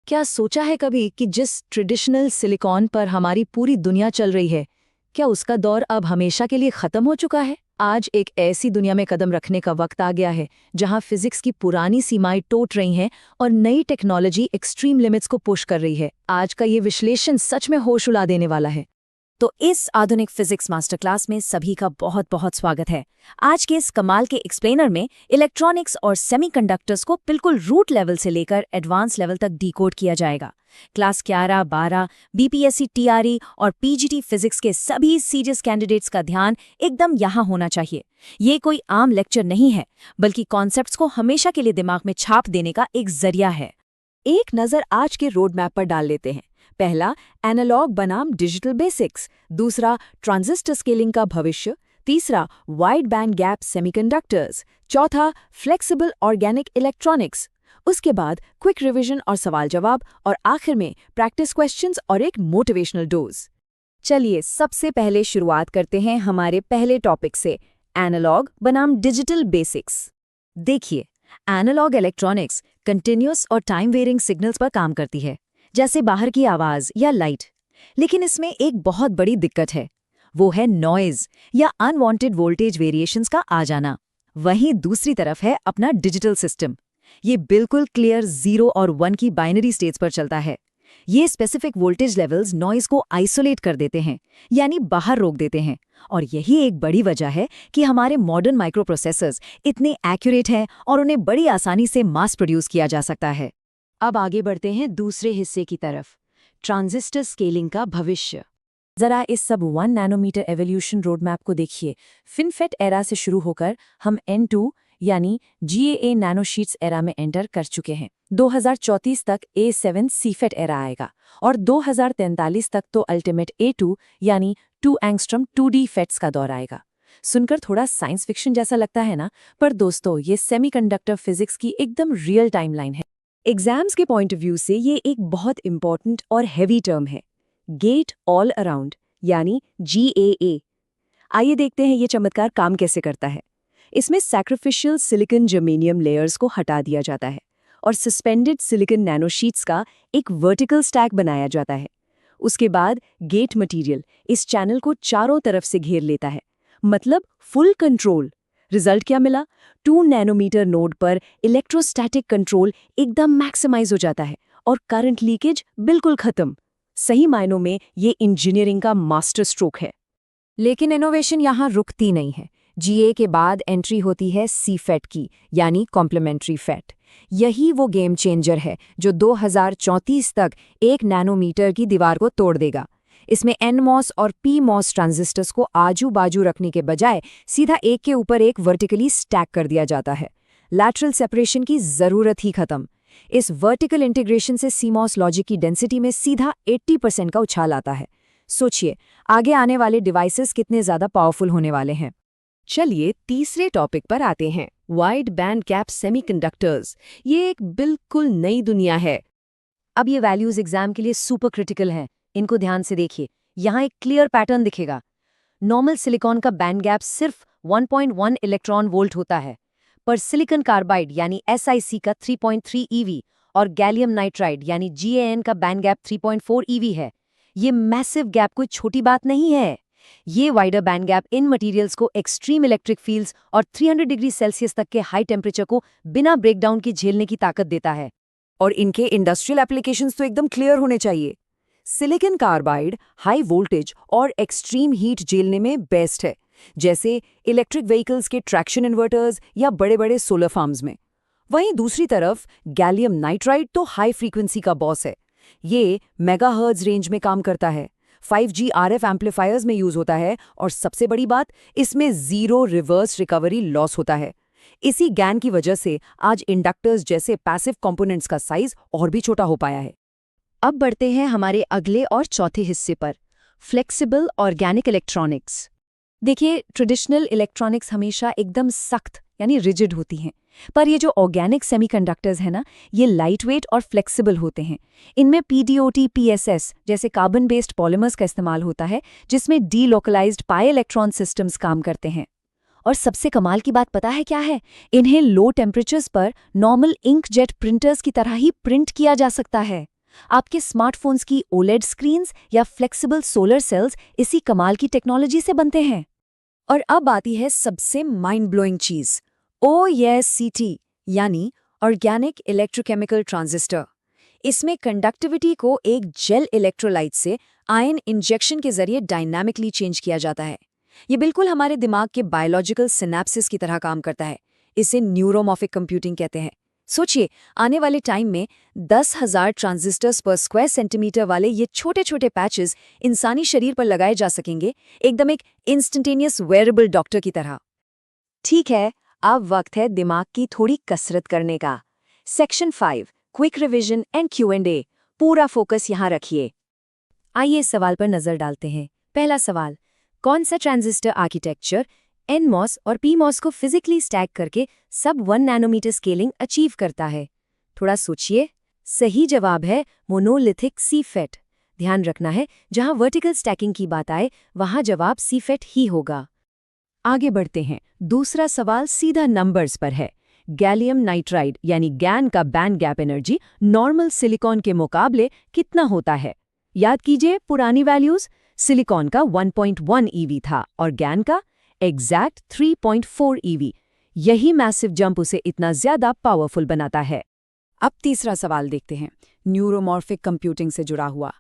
क्या सोचा है कभी कि जिस ट्रेडिशनल सिलिकॉन पर हमारी पूरी दुनिया चल रही है, क्या उसका दौर अब हमेशा के लिए खत्म हो चुका है? आज एक ऐसी दुनिया में कदम रखने का वक्त आ गया है जहां फिजिक्स की पुरानी सीमाएं टूट रही हैं और नई टेक्नोलॉजी एक्सट्रीम लिमिट्स को पुश कर रही है। आज का ये विश्लेषण सच में होश उड़ा देने वाला है। तो इस आधुनिक फिजिक्स मास्टर क्लास में सभी का बहुत बहुत स्वागत है। आज के इस कमाल के एक्सप्लेनर में इलेक्ट्रॉनिक्स और सेमीकंडक्टर्स को बिल्कुल रूट लेवल से लेकर एडवांस लेवल तक डिकोड किया जाएगा। क्लास 11, 12, बीपीएससी, टीआरई और पीजीटी फिजिक्स के सभी सीरियस कैंडिडेट्स का ध्यान एकदम यहाँ होना चाहिए। ये कोई आम लेक्चर नहीं है, बल्कि कॉन्सेप्ट्स को हमेशा के लिए दिमाग में छाप देने का एक जरिया है। एक नज़र आज के रोड मैप पर डाल लेते हैं। पहला, एनालॉग बनाम डिजिटल बेसिक्स। दूसरा, ट्रांजिस्टर स्केलिंग का भविष्य। तीसरा, वाइड बैंड गैप सेमीकंडक्टर्स। चौथा, फ्लेक्सिबल ऑर्गेनिक इलेक्ट्रॉनिक्स। उसके बाद क्विक रिवीजन और सवाल जवाब, और आखिर में प्रैक्टिस क्वेश्चंस और एक मोटिवेशनल डोज। चलिए सबसे पहले शुरुआत करते हैं हमारे पहले टॉपिक से, एनालॉग बनाम डिजिटल बेसिक्स। देखिए, एनालॉग इलेक्ट्रॉनिक्स कंटिन्यूअस और टाइम वेरिंग सिग्नल्स पर काम करती है, जैसे बाहर की आवाज या लाइट। लेकिन इसमें एक बहुत बड़ी दिक्कत है, वो है नॉइज या अनवांटेड वोल्टेज वेरिएशंस का आ जाना। वहीं दूसरी तरफ है अपना डिजिटल सिस्टम। ये बिल्कुल क्लियर 0 और 1 की बाइनरी स्टेट्स पर चलता है। ये स्पेसिफिक वोल्टेज लेवल्स नॉइज को आइसोलेट कर देते हैं, यानी बाहर रोक देते हैं। और यही एक बड़ी वजह है कि हमारे मॉडर्न माइक्रोप्रोसेसर्स इतने एक्यूरेट हैं और उन्हें बड़ी आसानी से मास प्रोड्यूस किया जा सकता है। अब आगे बढ़ते हैं दूसरे हिस्से की तरफ, ट्रांजिस्टर स्केलिंग का भविष्य। जरा इस सब 1 नैनोमीटर एवोल्यूशन रोडमैप को देखिए। फिनफेट एरा से शुरू होकर हम N2 यानी GAA नैनोशीट्स एरा में एंटर कर चुके हैं। 2034 तक A7 सीफेट एरा आएगा और 2043 तक तो अल्टीमेट A2 यानी 2 एंगस्ट्रॉम 2D फेट्स का दौर आएगा। सुनकर थोड़ा साइंस फिक्शन जैसा लगता है ना, पर दोस्तों ये सेमीकंडक्टर फिजिक्स की एकदम रियल टाइमलाइन है। एग्जाम्स के पॉइंट ऑफ व्यू से ये एक बहुत इंपॉर्टेंट और हैवी टर्म है, गेट ऑल अराउंड यानी GAA। आइए देखते हैं ये चमत्कार काम कैसे करता है। इसमें सैक्रिफिशियल सिलिकॉन जर्मेनियम लेयर्स को हटा दिया जाता है और सस्पेंडेड सिलिकॉन नैनोशीट्स का एक वर्टिकल स्टैक बनाया जाता है। उसके बाद गेट मटेरियल इस चैनल को चारों तरफ से घेर लेता है, मतलब फुल कंट्रोल। रिजल्ट क्या मिला? 2 नैनोमीटर नोड पर इलेक्ट्रोस्टैटिक कंट्रोल एकदम मैक्सिमाइज हो जाता है और करंट लीकेज बिल्कुल खत्म। सही मायनों में ये इंजीनियरिंग का मास्टर स्ट्रोक है। लेकिन इनोवेशन यहाँ रुकती नहीं है। GA के बाद एंट्री होती है CFET की, यानी कॉम्प्लीमेंट्री फेट। यही वो गेम चेंजर है जो 2034 तक 1 नैनोमीटर की दीवार को तोड़ देगा। इसमें NMOS और PMOS ट्रांजिस्टर्स को आजू बाजू रखने के बजाय सीधा एक के ऊपर एक वर्टिकली स्टैक कर दिया जाता है। लैटरल सेपरेशन की जरूरत ही खत्म। इस वर्टिकल इंटीग्रेशन से CMOS लॉजिक की डेंसिटी में सीधा 80% का उछाल आता है। सोचिए आगे आने वाले डिवाइसेस कितने ज्यादा पावरफुल होने वाले हैं। चलिए तीसरे टॉपिक पर आते हैं, वाइड बैंड गैप सेमीकंडक्टर्स। ये एक बिल्कुल नई दुनिया है। अब ये वैल्यूज एग्जाम के लिए सुपर क्रिटिकल हैं। इनको ध्यान से देखिए, यहाँ एक क्लियर पैटर्न दिखेगा। नॉर्मल सिलिकॉन का बैंड गैप सिर्फ 1.1 इलेक्ट्रॉन वोल्ट होता है, पर सिलिकॉन कार्बाइड यानी SiC का 3.3 eV और गैलियम नाइट्राइड यानी GaN का बैंड गैप 3.4 eV है। ये मैसिव गैप कोई छोटी बात नहीं है। ये wider band gap in materials को एक्सट्रीम इलेक्ट्रिक फील्ड्स और 300 डिग्री सेल्सियस तक के हाई टेम्परेचर को बिना ब्रेकडाउन की झेलने की ताकत देता है। और इनके इंडस्ट्रियल एप्लीकेशंस तो एकदम क्लियर होने चाहिए। सिलिकॉन कार्बाइड हाई वोल्टेज और एक्सट्रीम हीट झेलने में बेस्ट है, जैसे इलेक्ट्रिक व्हीकल्स के ट्रैक्शन इन्वर्टर्स या बड़े बड़े सोलर फार्म्स में। वहीं दूसरी तरफ गैलियम नाइट्राइड तो हाई फ्रीक्वेंसी का बॉस है। ये मेगाहर्ट्ज रेंज में काम करता है, 5G RF एम्पलीफायर्स में यूज होता है और सबसे बड़ी बात, इसमें 0 रिवर्स रिकवरी लॉस होता है। इसी GaN की वजह से आज इंडक्टर्स जैसे पैसिव कंपोनेंट्स का साइज और भी छोटा हो पाया है। अब बढ़ते हैं हमारे अगले और चौथे हिस्से पर, फ्लेक्सिबल ऑर्गेनिक इलेक्ट्रॉनिक्स। देखिए, ट्रेडिशनल इलेक्ट्रॉनिक्स हमेशा एकदम सख्त यानी रिजिड होती हैं, पर ये जो ऑर्गेनिक सेमीकंडक्टर्स हैं ना, ये लाइटवेट और फ्लेक्सिबल होते हैं। इनमें PDOT, PSS जैसे कार्बन बेस्ड पॉलीमर्स का इस्तेमाल होता है, जिसमें डीलोकलाइज्ड पाई इलेक्ट्रॉन सिस्टम्स काम करते हैं। और सबसे कमाल की बात पता है क्या है? इन्हें लो टेम्परेचर्स पर नॉर्मल इंकजेट प्रिंटर्स की तरह ही प्रिंट किया जा सकता है। आपके स्मार्टफोन्स की ओलेड स्क्रीन्स या फ्लेक्सिबल सोलर सेल्स इसी कमाल की टेक्नोलॉजी से बनते हैं। और अब आती है सबसे माइंड ब्लोइंग चीज, OECT यानी ऑर्गेनिक इलेक्ट्रोकेमिकल ट्रांजिस्टर। इसमें कंडक्टिविटी को एक जेल इलेक्ट्रोलाइट से आयन इंजेक्शन के जरिए डायनामिकली चेंज किया जाता है। ये बिल्कुल हमारे दिमाग के बायोलॉजिकल सिनेप्सिस की तरह काम करता है। इसे न्यूरोमॉर्फिक कंप्यूटिंग कहते हैं। सोचिए, आने वाले टाइम में 10,000 ट्रांजिस्टर्स पर स्क्वायर सेंटीमीटर वाले ये छोटे छोटे पैचेस इंसानी शरीर पर लगाए जा सकेंगे, एकदम एक इंस्टेंटेनियस वेयरेबल डॉक्टर की तरह। ठीक है, अब वक्त है दिमाग की थोड़ी कसरत करने का। Section 5, quick revision and Q&A। पूरा फोकस यहाँ रखिए। आइए सवाल पर नजर डालते हैं। पहला सवाल, कौन सा ट्रांजिस्टर आर्किटेक्चर NMOS और PMOS को फिजिकली स्टैक करके सब 1 नैनोमीटर स्केलिंग अचीव करता है? थोड़ा सोचिए। सही जवाब है मोनोलिथिक CFET। ध्यान रखना है, जहां वर्टिकल स्टैकिंग की बात आए वहां जवाब CFET ही होगा। आगे बढ़ते हैं। दूसरा सवाल सीधा नंबर्स पर है। गैलियम नाइट्राइड यानी GaN का band gap energy normal silicon के मुकाबले कितना होता है? याद कीजिए पुरानी वैल्यूज। सिलिकॉन का 1.1 EV था और GaN का एग्जैक्ट 3.4 EV। यही मैसिव जंप उसे इतना ज्यादा पावरफुल बनाता है। अब तीसरा सवाल देखते हैं, न्यूरोमॉर्फिक कंप्यूटिंग से जुड़ा हुआ।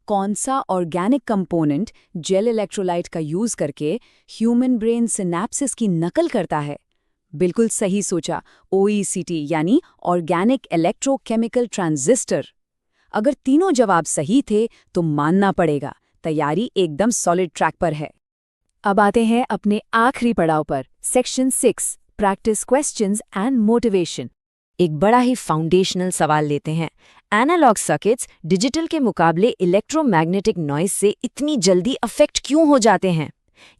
कौन सा ऑर्गेनिक कंपोनेंट जेल इलेक्ट्रोलाइट का यूज करके ह्यूमन ब्रेन सिनेप्सिस की नकल करता है? बिल्कुल सही सोचा, OECT यानी ऑर्गेनिक इलेक्ट्रोकेमिकल ट्रांजिस्टर। अगर तीनों जवाब सही थे तो मानना पड़ेगा, तैयारी एकदम सॉलिड ट्रैक पर है। अब आते हैं अपने आखिरी पड़ाव पर, section 6, practice questions and motivation. एक बड़ा ही फाउंडेशनल सवाल लेते हैं। एनालॉग सर्किट्स डिजिटल के मुकाबले इलेक्ट्रोमैग्नेटिक नॉइज से इतनी जल्दी अफेक्ट क्यों हो जाते हैं?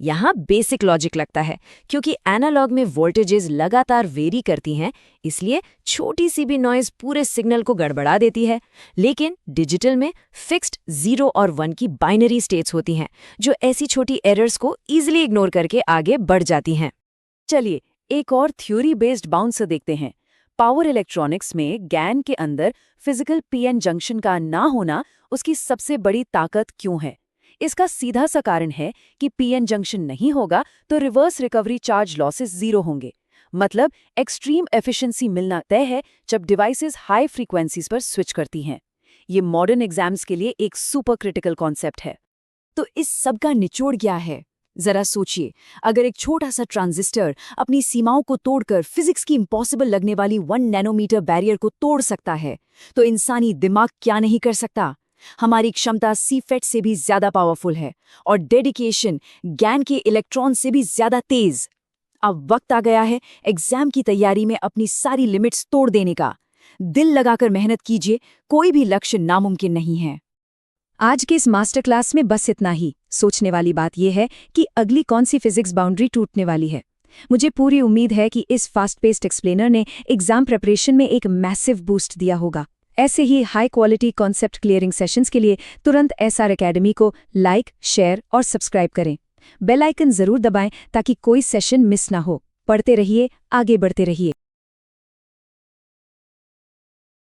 यहाँ बेसिक लॉजिक लगता है, क्योंकि एनालॉग में वोल्टेजेस लगातार वेरी करती हैं, इसलिए छोटी सी भी नॉइज पूरे सिग्नल को गड़बड़ा देती है। लेकिन डिजिटल में फिक्स्ड 0 और 1 की बाइनरी स्टेट्स होती हैं, जो ऐसी छोटी एरर्स को ईजिली इग्नोर करके आगे बढ़ जाती हैं। चलिए एक और थ्योरी बेस्ड बाउंसर देखते हैं। पावर इलेक्ट्रॉनिक्स में GaN के अंदर फिजिकल PN जंक्शन का ना होना उसकी सबसे बड़ी ताकत क्यों है? इसका सीधा सा कारण है कि PN जंक्शन नहीं होगा तो रिवर्स रिकवरी चार्ज लॉसेस 0 होंगे। मतलब एक्सट्रीम एफिशिएंसी मिलना तय है जब डिवाइसेस हाई फ्रीक्वेंसीज पर स्विच करती हैं। ये मॉडर्न एग्जाम्स के लिए एक सुपर क्रिटिकल कॉन्सेप्ट है। तो इस सब का निचोड़ क्या है? जरा सोचिए, अगर एक छोटा सा ट्रांजिस्टर अपनी सीमाओं को तोड़कर फिजिक्स की इम्पॉसिबल लगने वाली 1 नैनोमीटर बैरियर को तोड़ सकता है, तो इंसानी दिमाग क्या नहीं कर सकता? हमारी क्षमता CFET से भी ज्यादा पावरफुल है और डेडिकेशन GaN के इलेक्ट्रॉन से भी ज्यादा तेज। अब वक्त आ गया है एग्जाम की तैयारी में अपनी सारी लिमिट्स तोड़ देने का। दिल लगाकर मेहनत कीजिए, कोई भी लक्ष्य नामुमकिन नहीं है। आज के इस मास्टर क्लास में बस इतना ही। सोचने वाली बात यह है कि अगली कौन सी फिजिक्स बाउंड्री टूटने वाली है। मुझे पूरी उम्मीद है कि इस फास्ट पेस्ड एक्सप्लेनर ने एग्जाम प्रिपरेशन में एक मैसिव बूस्ट दिया होगा। ऐसे ही high quality concept clearing sessions के लिए तुरंत SR एकेडमी को लाइक, शेयर और सब्सक्राइब करें। बेल आइकन जरूर दबाएं ताकि कोई सेशन मिस ना हो। पढ़ते रहिए, आगे बढ़ते रहिए।